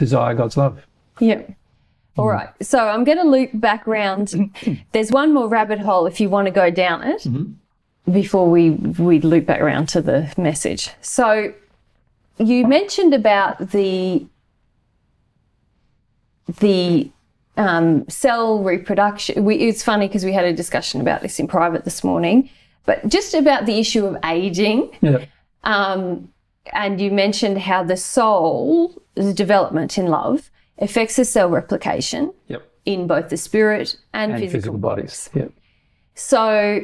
desire God's love. Yeah. All right. So I'm going to loop back round. There's one more rabbit hole if you want to go down it before we loop back around to the message. So you mentioned about the cell reproduction. It's funny because we had a discussion about this in private this morning, but just about the issue of aging. Yeah. And you mentioned how the soul's development in love affects the cell replication in both the spirit and physical bodies. Yep. So,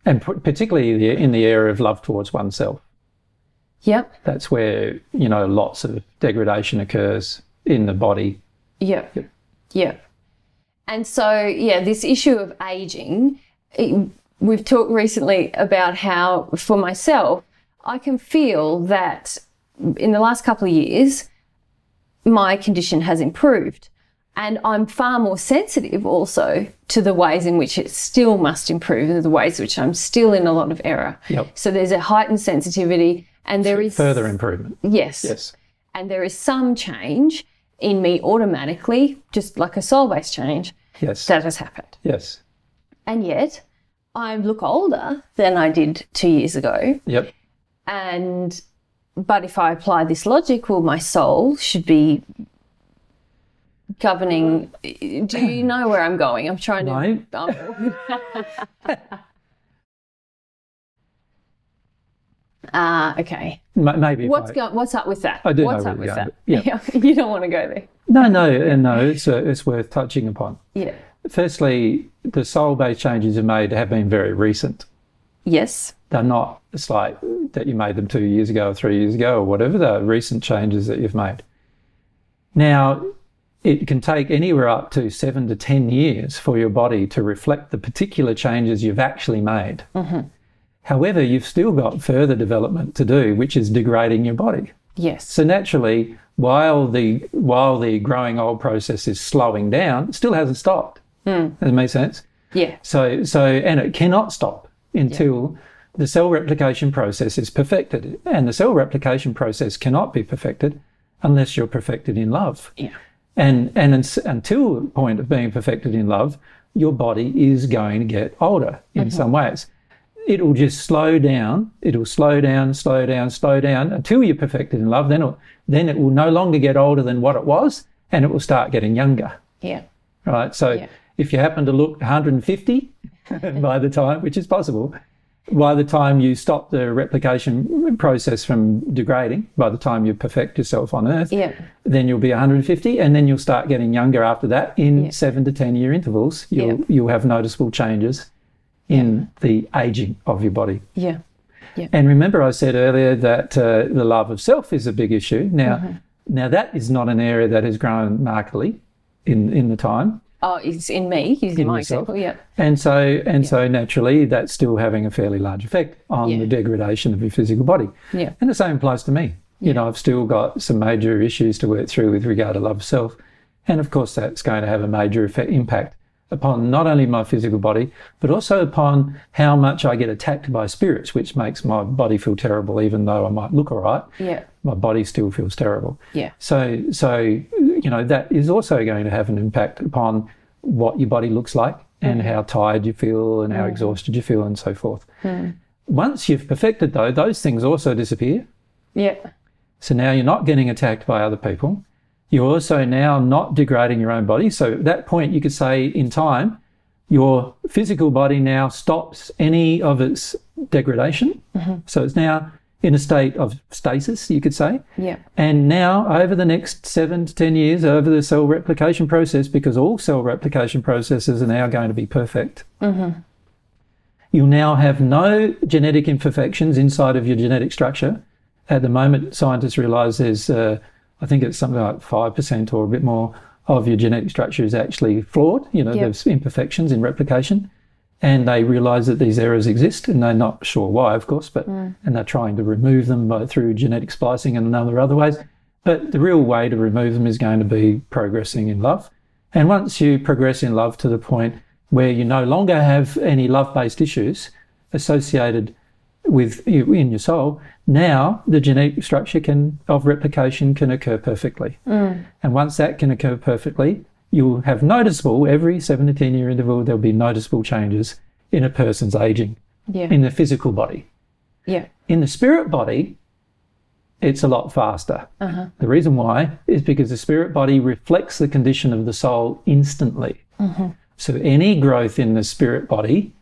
and particularly in the area of love towards oneself. Yep. That's where, you know, lots of degradation occurs in the body. Yep. Yep. And so, yeah, this issue of aging, we've talked recently about how, for myself, I can feel that in the last couple of years, my condition has improved. And I'm far more sensitive also to the ways in which it still must improve and the ways in which I'm still in a lot of error. Yep. So there's a heightened sensitivity and there is further improvement. Yes. Yes. And there is some change in me automatically, just like a soul-based change, yes, that has happened. Yes. And yet I look older than I did 2 years ago. Yep. But if I apply this logic, well, my soul should be governing. Do you know where I'm going? I'm trying to. Okay. Maybe. What's up with that? I do What's know up where with you're that? going, yeah. You don't want to go there. No. It's worth touching upon. Yeah. Firstly, the soul-based changes you made have been very recent. Yes. They're not, it's like that you made them 2 years ago or 3 years ago or whatever. They're recent changes that you've made. Now, it can take anywhere up to 7 to 10 years for your body to reflect the particular changes you've actually made. However, you've still got further development to do, which is degrading your body. Yes. So naturally, while the growing old process is slowing down, it still hasn't stopped. Does that make sense? Yeah. So and it cannot stop until the cell replication process is perfected. And the cell replication process cannot be perfected unless you're perfected in love. Yeah. And until the point of being perfected in love, your body is going to get older in some ways. It'll just slow down. It'll slow down until you're perfected in love. Then it will no longer get older than what it was, and it will start getting younger. Yeah. Right. So if you happen to look 150 by the time, which is possible, by the time you stop the replication process from degrading, by the time you perfect yourself on Earth, then you'll be 150, and then you'll start getting younger after that in 7 to 10 year intervals. You'll have noticeable changes in the aging of your body. Yeah. Yeah. And remember I said earlier that the love of self is a big issue. Now, now that is not an area that has grown markedly in the time. Oh, it's in me, using my example, And so naturally that's still having a fairly large effect on the degradation of your physical body. Yeah. And the same applies to me. You know, I've still got some major issues to work through with regard to love of self. And of course that's going to have a major impact upon not only my physical body, but also upon how much I get attacked by spirits, which makes my body feel terrible, even though I might look all right. Yeah. My body still feels terrible. Yeah. So, you know, that is also going to have an impact upon what your body looks like and how tired you feel and how exhausted you feel and so forth. Once you've perfected, though, those things also disappear. Yeah. So now you're not getting attacked by other people. You're also now not degrading your own body. So at that point, you could say in time, your physical body now stops any of its degradation. So it's now in a state of stasis, you could say. Yeah. And now over the next 7 to 10 years, over the cell replication process, because all cell replication processes are now going to be perfect, you'll now have no genetic imperfections inside of your genetic structure. At the moment, scientists realise there's I think it's something like 5% or a bit more of your genetic structure is actually flawed. You know, there's imperfections in replication, and they realise that these errors exist, and they're not sure why, of course, but and they're trying to remove them through genetic splicing and other ways. But the real way to remove them is going to be progressing in love. And once you progress in love to the point where you no longer have any love-based issues associated in your soul, now the genetic structure of replication can occur perfectly. And once that can occur perfectly, you'll have noticeable, every 7 to 10 year interval, there'll be noticeable changes in a person's aging, in the physical body. In the spirit body, it's a lot faster. The reason why is because the spirit body reflects the condition of the soul instantly. So any growth in the spirit body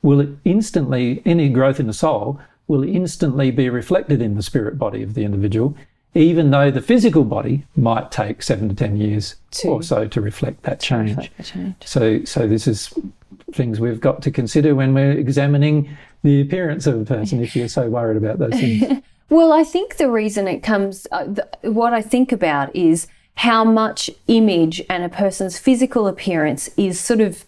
any growth in the soul will instantly be reflected in the spirit body of the individual, even though the physical body might take 7 to 10 years or so to reflect that change. So this is things we've got to consider when we're examining the appearance of a person, if you're so worried about those things. Well, I think the reason it comes, what I think about is how much image and a person's physical appearance is sort of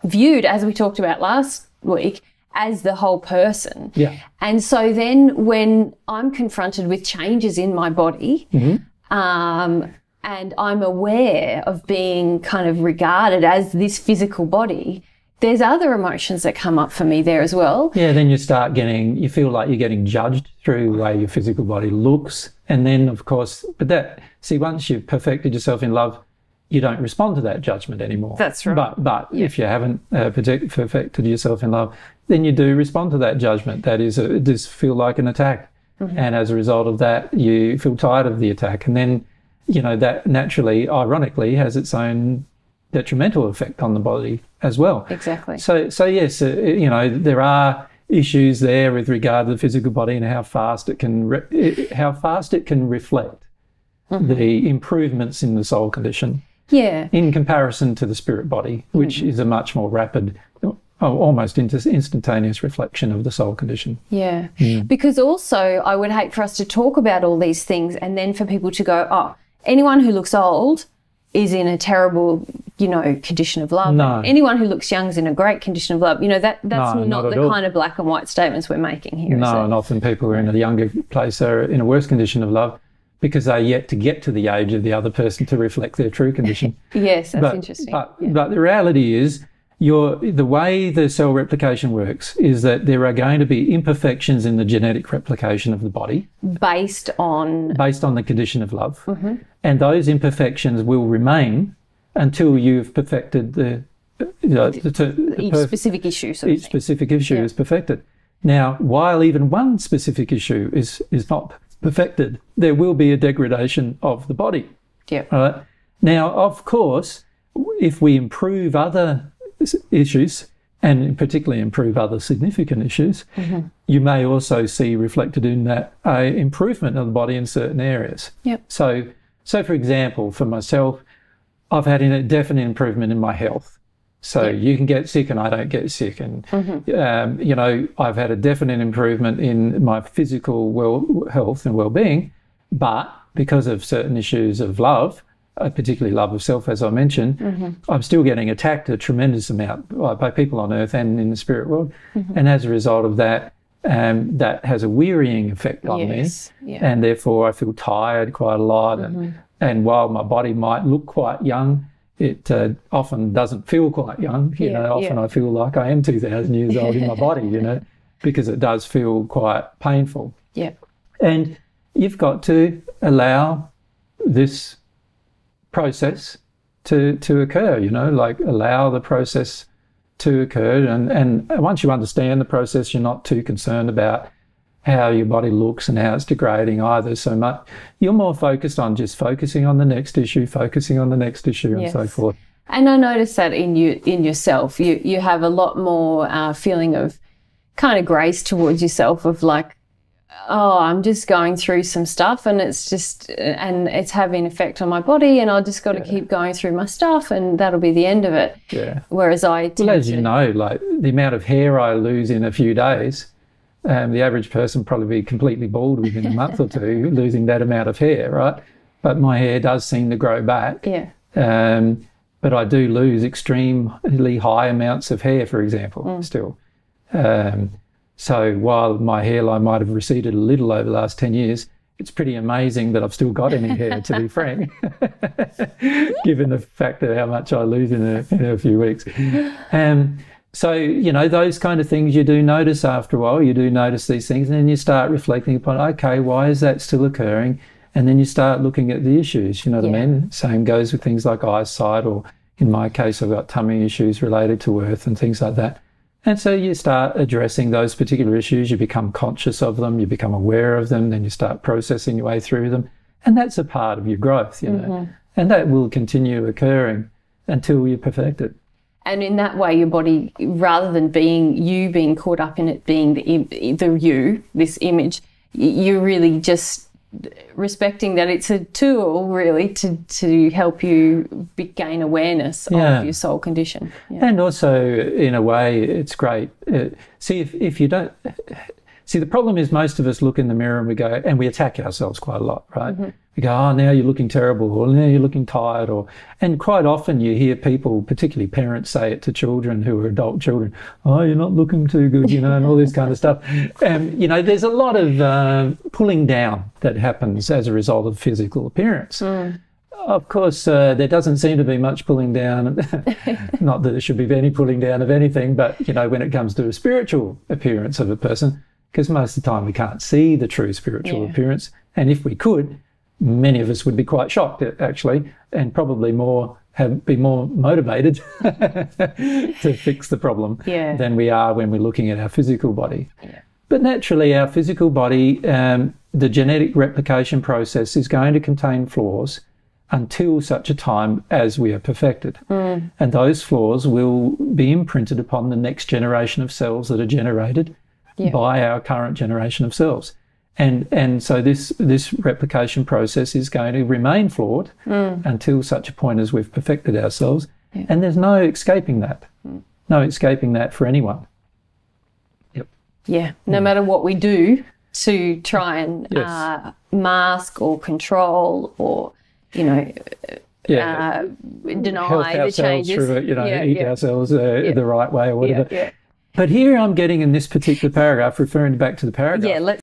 viewed, as we talked about last week, as the whole person. And so then when I'm confronted with changes in my body, and I'm aware of being kind of regarded as this physical body, there's other emotions that come up for me there as well. Then you feel like you're getting judged through the way your physical body looks. And then, of course, once you've perfected yourself in love, you don't respond to that judgment anymore. That's right. But if you haven't perfected yourself in love, then you do respond to that judgment. That is, it does feel like an attack. And as a result of that, you feel tired of the attack. And then, that naturally, ironically, has its own detrimental effect on the body as well. Exactly. So yes, there are issues there with regard to the physical body and how fast it can reflect the improvements in the soul condition. In comparison to the spirit body, which is a much more rapid, almost instantaneous reflection of the soul condition. Because also I would hate for us to talk about all these things and then for people to go, oh, anyone who looks old is in a terrible, condition of love. No. Anyone who looks young is in a great condition of love. That's not the kind of black and white statements we're making here. No, and often people who are in a younger place are in a worse condition of love because they're yet to get to the age of the other person to reflect their true condition. Yes, that's interesting. But the reality is, the way the cell replication works is that there are going to be imperfections in the genetic replication of the body based on the condition of love, and those imperfections will remain until you've perfected each specific issue. Each specific issue is perfected. Now, while even one specific issue is not perfected, there will be a degradation of the body. Right? Now, of course, if we improve other issues, and particularly improve other significant issues, you may also see reflected in that improvement of the body in certain areas. So for example, for myself, I've had a definite improvement in my health. So you can get sick and I don't get sick. And, I've had a definite improvement in my physical health and well-being, but because of certain issues of love, particularly love of self, as I mentioned, I'm still getting attacked a tremendous amount by people on earth and in the spirit world. And as a result of that, that has a wearying effect on me. And therefore I feel tired quite a lot. And while my body might look quite young, it often doesn't feel quite young. Often I feel like I am 2,000 years old in my body, because it does feel quite painful. And you've got to allow this process to occur, allow the process to occur. And once you understand the process, you're not too concerned about how your body looks and how it's degrading either so much. You're more focused on just focusing on the next issue, and so forth. And I noticed that in yourself, you have a lot more feeling of kind of grace towards yourself, of like, oh, I'm just going through some stuff and it's having an effect on my body, and I just got to keep going through my stuff and that'll be the end of it. Whereas as you know, like the amount of hair I lose in a few days, the average person probably be completely bald within a month or two, losing that amount of hair, right? But my hair does seem to grow back. But I do lose extremely high amounts of hair, for example, still. So while my hairline might have receded a little over the last 10 years, it's pretty amazing that I've still got any hair, to be frank, given the fact that how much I lose in a few weeks. So, you know, those kind of things you do notice after a while. You do notice these things, and then you start reflecting upon, okay, why is that still occurring? And then you start looking at the issues, you know what I mean? Same goes with things like eyesight, or in my case, I've got tummy issues related to earth and things like that. And so you start addressing those particular issues, you become conscious of them, you become aware of them, then you start processing your way through them. And that's a part of your growth, you know, and that will continue occurring until you perfect it. And in that way, your body, rather than being caught up in it being this image, you're really just respecting that it's a tool really to help you gain awareness of your soul condition. And also, in a way, it's great. See, if you don't... See, the problem is most of us look in the mirror and we go, and we attack ourselves quite a lot, right? We go, oh, now you're looking terrible, or now you're looking tired, and quite often you hear people, particularly parents, say it to children who are adult children, oh, you're not looking too good, you know, and all this kind of stuff. You know, there's a lot of pulling down that happens as a result of physical appearance. Of course, there doesn't seem to be much pulling down, not that there should be any pulling down of anything, but, you know, when it comes to a spiritual appearance of a person, because most of the time we can't see the true spiritual appearance. And if we could, many of us would be quite shocked, actually, and probably be more motivated to fix the problem than we are when we're looking at our physical body. But naturally, our physical body, the genetic replication process is going to contain flaws until such a time as we are perfected. And those flaws will be imprinted upon the next generation of cells that are generated by our current generation of cells. And so this replication process is going to remain flawed until such a point as we've perfected ourselves. And there's no escaping that. No escaping that for anyone. No matter what we do to try and mask or control or, you know, deny the changes. Through it, you know, eat ourselves the right way or whatever. But here I'm getting in this particular paragraph, referring back to the paragraph.